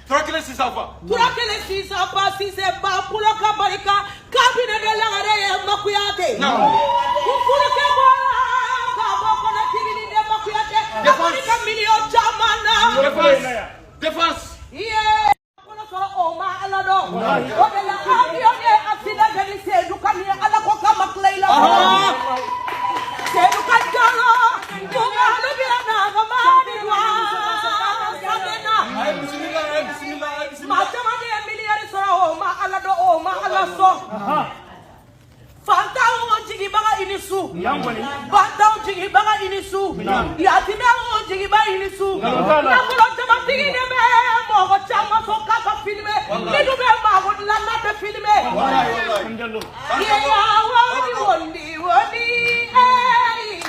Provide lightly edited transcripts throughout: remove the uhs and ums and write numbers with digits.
Turakele sisafa. Turakele sisafa sise ba pulo kabarika kabine de langare makuyate. Kukuruke bora kabo kona tibini de makuyate. Kabarika milio jamana. Defense. Yeah. Kono so o ma alado. O de la avion e accident de se dukani ala ko kamakleila. Se dukajalo. Bunga lo biana gamani wa. Machamani emiliari sora o ma alado o ma alaso. Fanta o jigi baga inisu. Fanta o jigi baga inisu. Yatina o jigi baga inisu. Nakulo chama tigi ne me mo ko chama so kaka filme. Nidu be ma ko lana de filme. Yeah, woni. Hey.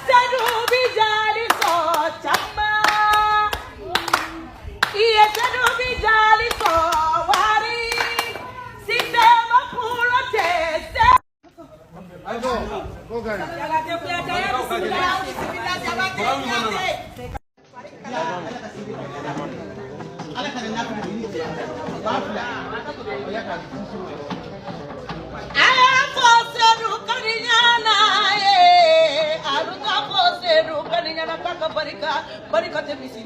Sadu bijali so chama. Iya sadu bijali so wari. Sistema puro tese. Go guys. Barika te misi